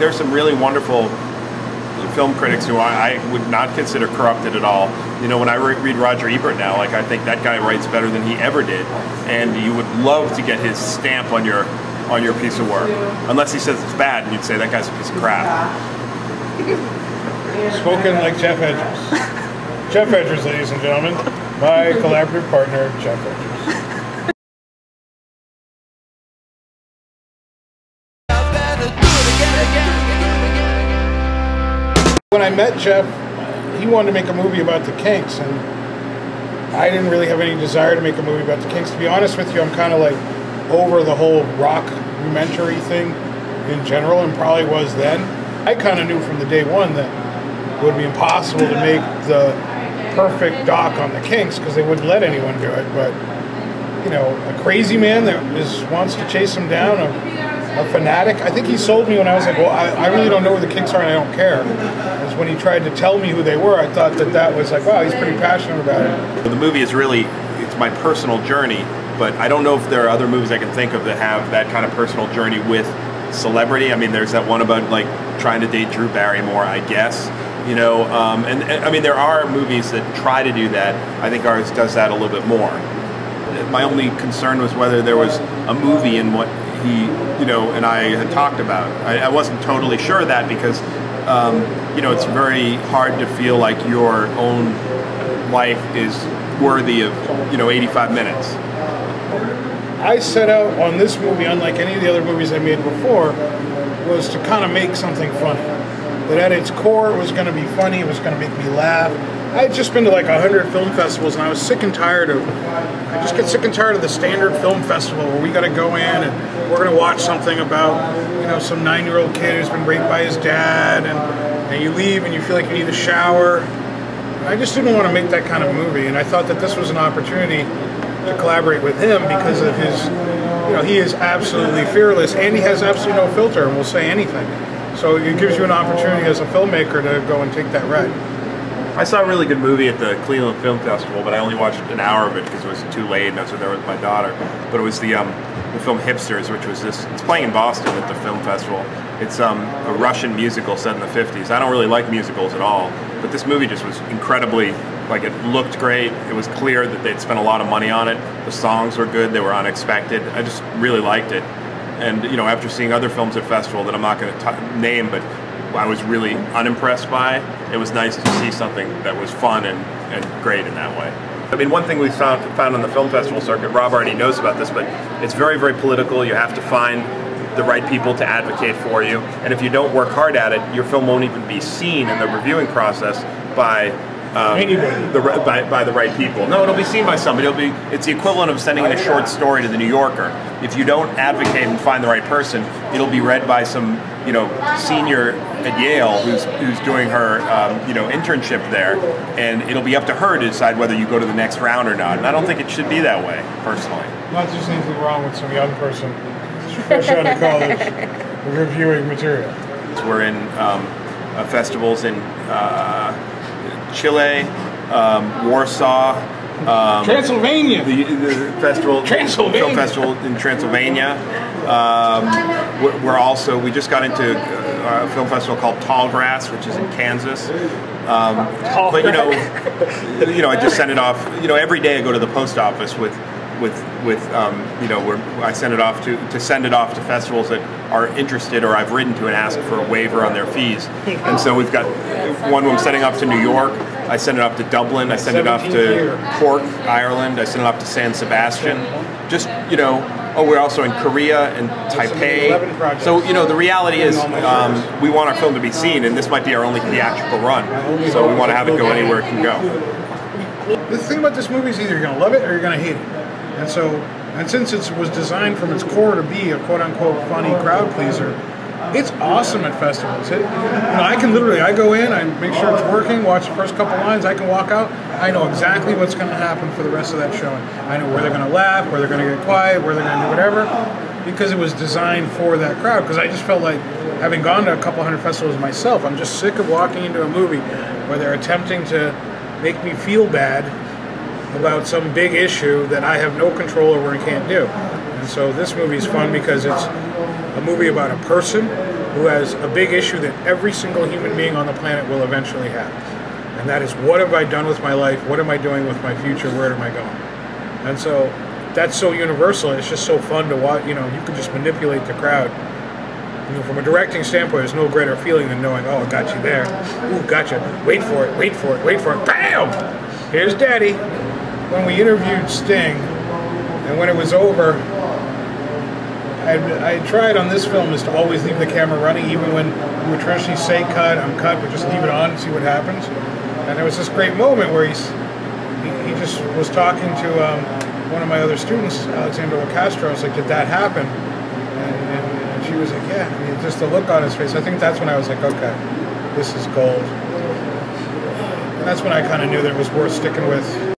there's some really wonderful film critics who I would not consider corrupted at all. You know, when I read Roger Ebert now, like, I think that guy writes better than he ever did, and you would love to get his stamp on your piece of work, unless he says it's bad, and you'd say that guy's a piece of crap. Spoken like Geoff Edgers. Geoff Edgers, ladies and gentlemen, my collaborative partner, Geoff Edgers. When I met Geoff, he wanted to make a movie about the Kinks, and I didn't really have any desire to make a movie about the Kinks. To be honest with you, I'm kind of like over the whole rock-umentary thing in general, and probably was then. I kind of knew from the day one that it would be impossible to make the perfect doc on the Kinks because they wouldn't let anyone do it. But, you know, a crazy man that wants to chase him down, a fanatic. I think he sold me when I was like, well, I really don't know who the Kinks are and I don't care. Because when he tried to tell me who they were, I thought that was like, wow, he's pretty passionate about it. The movie is really, it's my personal journey, but I don't know if there are other movies I can think of that have that kind of personal journey with celebrity. I mean, there's that one about, like, trying to date Drew Barrymore, I guess. You know, and I mean, there are movies that try to do that. I think ours does that a little bit more. My only concern was whether there was a movie in what he, you know, and I had talked about. I wasn't totally sure of that because, you know, it's very hard to feel like your own life is worthy of, you know, 85 minutes. I set out on this movie, unlike any of the other movies I made before, was to kind of make something funny. That at its core, it was going to be funny, it was going to make me laugh. I had just been to like 100 film festivals, and I was sick and tired of, I just get sick and tired of the standard film festival where we got to go in and we're going to watch something about, you know, some 9-year-old kid who's been raped by his dad, and you leave and you feel like you need a shower. I just didn't want to make that kind of movie, and I thought that this was an opportunity to collaborate with him because of his, you know, he is absolutely fearless and he has absolutely no filter and will say anything. So it gives you an opportunity as a filmmaker to go and take that ride. I saw a really good movie at the Cleveland Film Festival, but I only watched an hour of it because it was too late and I was there with my daughter. But it was the film Hipsters, which was it's playing in Boston at the film festival. It's a Russian musical set in the 50s. I don't really like musicals at all, but this movie just was incredibly, like, it looked great. It was clear that they'd spent a lot of money on it. The songs were good. They were unexpected. I just really liked it. And, you know, after seeing other films at festival that I'm not going to name, but I was really unimpressed by, it was nice to see something that was fun and great in that way. I mean, one thing we found on the film festival circuit, Rob already knows about this, but it's very, very political. You have to find the right people to advocate for you. And if you don't work hard at it, your film won't even be seen in the reviewing process by the right people. No, it'll be seen by somebody. It's the equivalent of sending in a short story to the New Yorker. If you don't advocate and find the right person, it'll be read by some, you know, senior at Yale who's doing her, you know, internship there, and it'll be up to her to decide whether you go to the next round or not. And I don't think it should be that way, personally. Not just anything wrong with some young person fresh out of college reviewing material. We're in festivals in Chile, Warsaw, Transylvania. The festival, film festival in Transylvania. We just got into a film festival called Tallgrass, which is in Kansas. But you know, I just send it off. You know, every day I go to the post office with you know, where I send it off to send it off to festivals that are interested or I've written to and asked for a waiver on their fees. And so we've got one I'm sending off to New York. I send it off to Dublin. I send it off to Cork, Ireland. I send it off to San Sebastian. Just, you know. Oh, we're also in Korea and Taipei. So, you know, the reality is we want our film to be seen, and this might be our only theatrical run. So we want to have it go anywhere it can go. The thing about this movie is either you're going to love it or you're going to hate it. And since it was designed from its core to be a quote-unquote funny crowd pleaser, it's awesome at festivals. You know, I go in, I make sure it's working, watch the first couple lines, I can walk out, I know exactly what's going to happen for the rest of that showing. I know where they're going to laugh, where they're going to get quiet, where they're going to do whatever, because it was designed for that crowd. Because I just felt like, having gone to a couple hundred festivals myself, I'm just sick of walking into a movie where they're attempting to make me feel bad about some big issue that I have no control over and can't do. And so this movie's fun because it's a movie about a person who has a big issue that every single human being on the planet will eventually have. And that is, what have I done with my life? What am I doing with my future? Where am I going? And so that's so universal. It's just so fun to watch. You can just manipulate the crowd. From a directing standpoint, there's no greater feeling than knowing, oh, I got you there. Ooh, gotcha. Wait for it, wait for it, wait for it. Bam! Here's Daddy. When we interviewed Sting, and when it was over, I tried on this film is to always leave the camera running, even when we would traditionally say cut, I'm cut, but just leave it on and see what happens. And there was this great moment where he just was talking to one of my other students, Alexandra Castro. I was like, did that happen? And she was like, yeah. I mean, just the look on his face. I think that's when I was like, okay, this is gold. And that's when I kind of knew that it was worth sticking with.